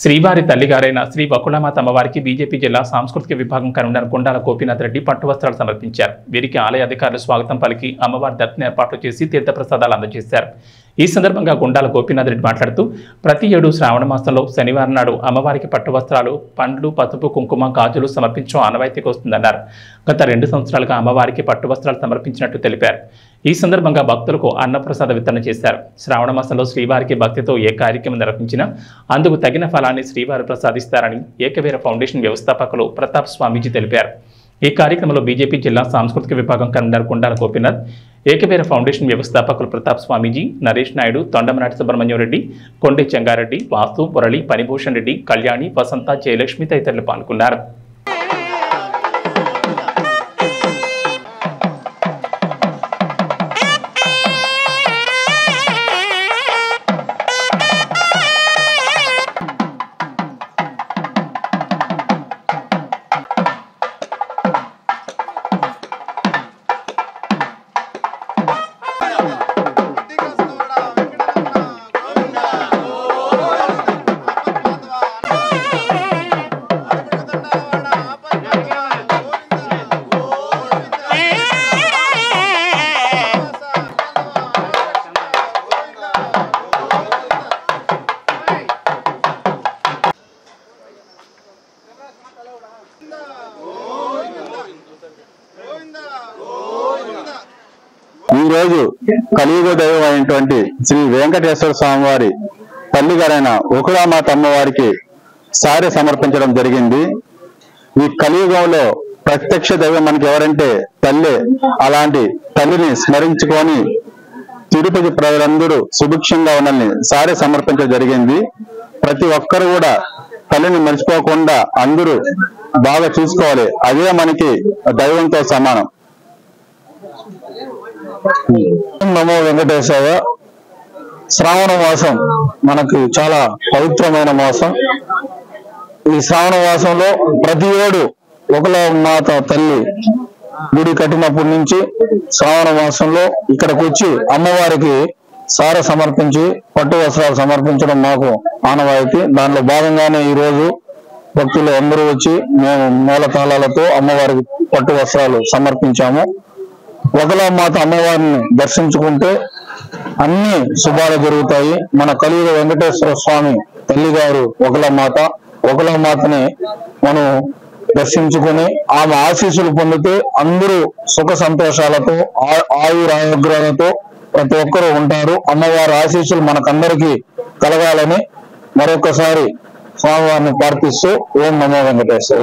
శ్రీవారి తల్లిగారైన శ్రీ వకుళమాత అమ్మవారికి బీజేపీ జిల్లా సాంస్కృతిక విభాగం కన్వీనర్ గుండాల గోపీనాథ్ రెడ్డి పట్టు వస్త్రాలు సమర్పించారు. వీరికి ఆలయ అధికారులు స్వాగతం పలికి అమ్మవారి దర్శన ఏర్పాట్లు చేసి తీర్థప్రసాదాలు అందజేశారు. ఈ సందర్భంగా గుండాల గోపీనాథ్ రెడ్డి మాట్లాడుతూ ప్రతి ఏడు శ్రావణ మాసంలో శనివారం నాడు అమ్మవారికి పట్టు వస్త్రాలు, పండ్లు, పసుపు, కుంకుమ, గాజులు సమర్పించడం ఆనవాయితీకి వస్తుందన్నారు. గత 2 సంవత్సరాలుగా అమ్మవారికి పట్టు వస్త్రాలు సమర్పించినట్టు తెలిపారు. ఈ సందర్భంగా భక్తులకు అన్నప్రసాద వితరణ చేశారు. శ్రావణ మాసంలో శ్రీవారికి భక్తితో ఏ కార్యక్రమం నిర్వహించినా అందుకు తగిన ఫలాన్ని శ్రీవారు ప్రసాదిస్తారని ఏకవీర ఫౌండేషన్ వ్యవస్థాపకులు ప్రతాప్ స్వామీజీ తెలిపారు. ఈ కార్యక్రమంలో బీజేపీ జిల్లా సాంస్కృతిక విభాగం కన్వీనర్ గుండాల గోపీనాథ్, ఏకవీర ఫౌండేషన్ వ్యవస్థాపకులు ప్రతాప్ స్వామీజీ, నరేష్ నాయుడు, తొండమనాటి సుబ్రహ్మణ్యం రెడ్డి, కొండే చెంగారెడ్డి, వాసు, మురళి, పనిభూషణ్ రెడ్డి, కళ్యాణి, వసంత, జయలక్ష్మి తదితరులు పాల్గొన్నారు. ఈ రోజు కలియుగ దైవం అయినటువంటి శ్రీ వెంకటేశ్వర స్వామి వారి తల్లిగారైన వకుళమాత అమ్మవారికి సారె సమర్పించడం జరిగింది. ఈ కలియుగంలో ప్రత్యక్ష దైవం మనకి ఎవరంటే తల్లి. అలాంటి తల్లిని స్మరించుకొని తిరుపతి ప్రజలందరూ సుభిక్షంగా ఉండాలని సారె సమర్పించడం జరిగింది. ప్రతి ఒక్కరు కూడా తల్లిని మర్చిపోకుండా అందరూ బాగా చూసుకోవాలి. అదే మనకి దైవంతో సమానం. నమో వెంకటేశ్వర. శ్రావణ మాసం మనకు చాలా పవిత్రమైన మాసం. ఈ శ్రావణ మాసంలో ప్రతి ఏడు వకుళమాత తల్లి గుడి కట్టినప్పటి నుంచి శ్రావణ మాసంలో ఇక్కడికి వచ్చి అమ్మవారికి సార సమర్పించి పట్టు వస్త్రాలు సమర్పించడం మాకు ఆనవాయితీ. దానిలో భాగంగానే ఈ రోజు భక్తులు అందరూ వచ్చి మేము మేళతాళాలతో అమ్మవారికి పట్టు వస్త్రాలు సమర్పించాము. వకుళమాత అమ్మవారిని దర్శించుకుంటే అన్ని శుభాలు జరుగుతాయి. మన కలియుగ వెంకటేశ్వర స్వామి తల్లిగారు వకుళమాతని మనం దర్శించుకుని ఆమె ఆశీస్సులు పొందితే అందరూ సుఖ సంతోషాలతో ఆయురారోగ్యాలతో ప్రతి ఒక్కరూ ఉంటారు. అమ్మవారి ఆశీస్సులు మనకందరికీ కలగాలని మరొకసారి స్వామివారిని ప్రార్థిస్తూ ఓం నమో వెంకటేశ్వర.